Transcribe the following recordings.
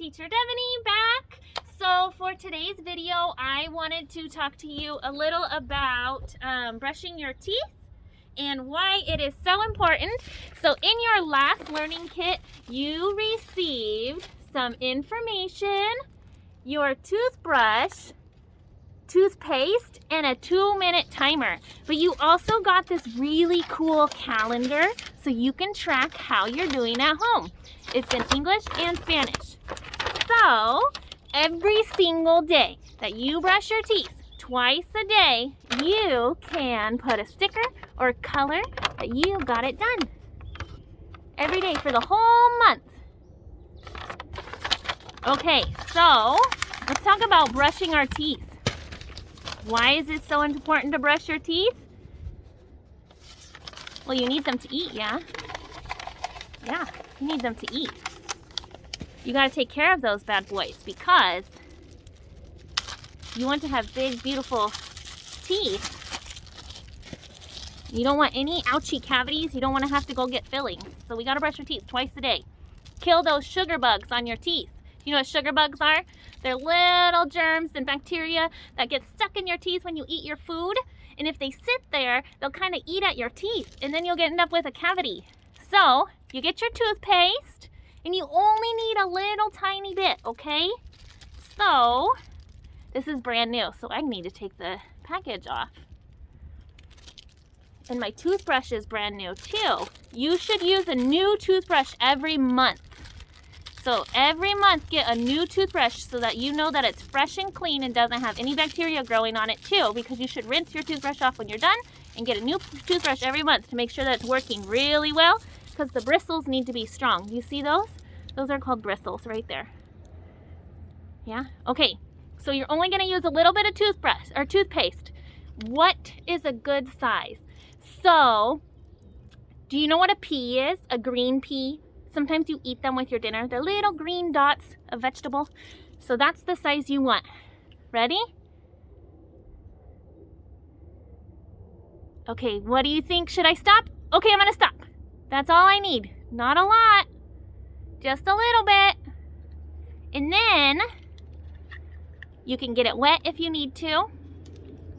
Teacher Devaney back. So for today's video, I wanted to talk to you a little about brushing your teeth and why it is so important. So in your last learning kit, you received some information, your toothbrush, toothpaste, and a 2-minute timer. But you also got this really cool calendar so you can track how you're doing at home. It's in English and Spanish. So every single day that you brush your teeth, twice a day, you can put a sticker or color that you got it done. Every day for the whole month. Okay, so let's talk about brushing our teeth. Why is it so important to brush your teeth? Well, you need them to eat, yeah? Yeah, you need them to eat. You gotta take care of those bad boys because you want to have big, beautiful teeth. You don't want any ouchy cavities. You don't want to have to go get fillings. So we gotta brush your teeth twice a day. Kill those sugar bugs on your teeth. You know what sugar bugs are? They're little germs and bacteria that get stuck in your teeth when you eat your food. And if they sit there, they'll kind of eat at your teeth and then you'll end up with a cavity. So you get your toothpaste and you only need a little tiny bit, okay? So this is brand new, so I need to take the package off. And my toothbrush is brand new too. You should use a new toothbrush every month. So every month get a new toothbrush so that you know that it's fresh and clean and doesn't have any bacteria growing on it too, because you should rinse your toothbrush off when you're done and get a new toothbrush every month to make sure that it's working really well, because the bristles need to be strong. Do you see those? Those are called bristles right there. Yeah? Okay, so you're only gonna use a little bit of toothbrush or toothpaste. What is a good size? So, do you know what a pea is? A green pea? Sometimes you eat them with your dinner. They're little green dots of vegetables. So that's the size you want. Ready? Okay, what do you think? Should I stop? Okay, I'm gonna stop. That's all I need. Not a lot. Just a little bit. And then you can get it wet if you need to.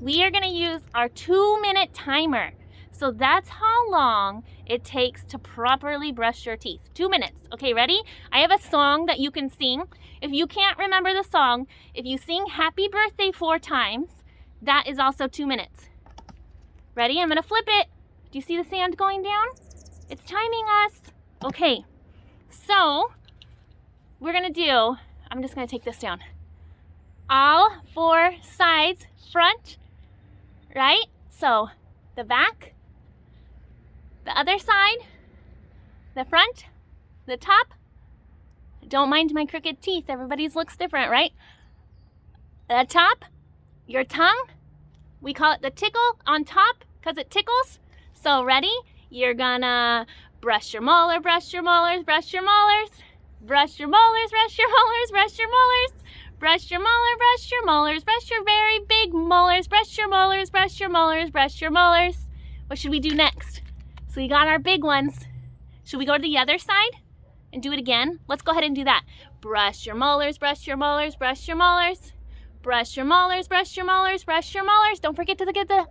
We are gonna use our 2-minute timer. So that's how long it takes to properly brush your teeth. 2 minutes. Okay, ready? I have a song that you can sing. If you can't remember the song, if you sing Happy Birthday 4 times, that is also 2 minutes. Ready? I'm gonna flip it. Do you see the sand going down? It's timing us. Okay, so we're gonna do, I'm just gonna take this down. All 4 sides, front, right? So the back, the other side, the front, the top. Don't mind my crooked teeth. Everybody's looks different, right? The top, your tongue. We call it the tickle on top because it tickles. So ready? You're gonna brush your molar, brush your molars, brush your molars, brush your molars, brush your molars, brush your molars, brush your molar, brush your molars, brush your very big molars, brush your molars, brush your molars, brush your molars. What should we do next? So we got our big ones. Should we go to the other side and do it again? Let's go ahead and do that. Brush your molars, brush your molars, brush your molars, brush your molars, brush your molars, brush your molars. Don't forget to get the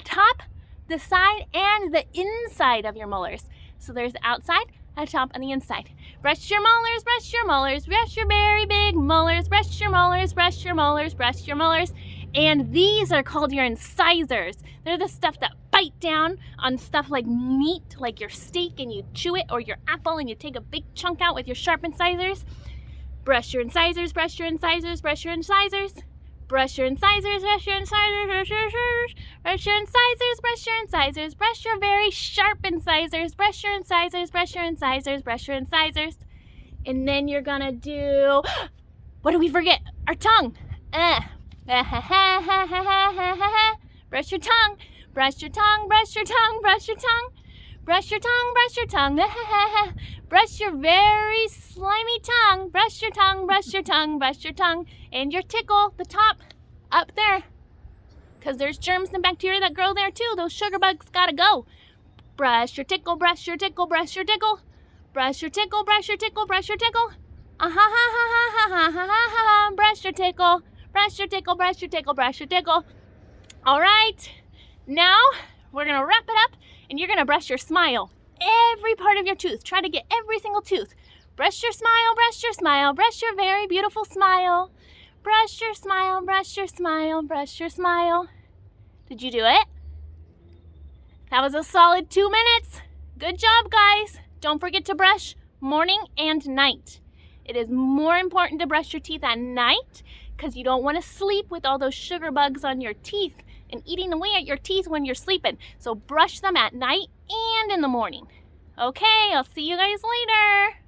top, the side, and the inside of your molars. So there's the outside, the top, and the inside. Brush your molars, brush your molars, brush your very big molars, brush your molars, brush your molars, brush your molars. And these are called your incisors. They're the stuff that bite down on stuff like meat, like your steak, and you chew it, or your apple, and you take a big chunk out with your sharp incisors. Brush your incisors, brush your incisors, brush your incisors. Brush your incisors, brush your incisors, brush your incisors, brush your incisors, brush your very sharp incisors, brush your incisors, brush your incisors, brush your incisors. And then you're gonna do, what do we forget? Our tongue. Brush your tongue, brush your tongue, brush your tongue, brush your tongue, brush your tongue, brush your tongue, brush your very slimy tongue, brush your tongue, brush your tongue, brush your tongue, and your tickle, the top, up there, because there's germs and bacteria that grow there too. Those sugar bugs gotta go. Brush your tickle, brush your tickle, brush your tickle, brush your tickle, brush your tickle, brush your tickle. Ha ha ha ha ha ha ha ha. Brush your tickle. Brush your tickle, brush your tickle, brush your tickle. All right. Now we're going to wrap it up and you're going to brush your smile. Every part of your tooth. Try to get every single tooth. Brush your smile, brush your smile, brush your very beautiful smile. Brush your smile, brush your smile, brush your smile. Did you do it? That was a solid 2 minutes. Good job, guys. Don't forget to brush morning and night. It is more important to brush your teeth at night because you don't want to sleep with all those sugar bugs on your teeth and eating away at your teeth when you're sleeping. So brush them at night and in the morning. Okay, I'll see you guys later.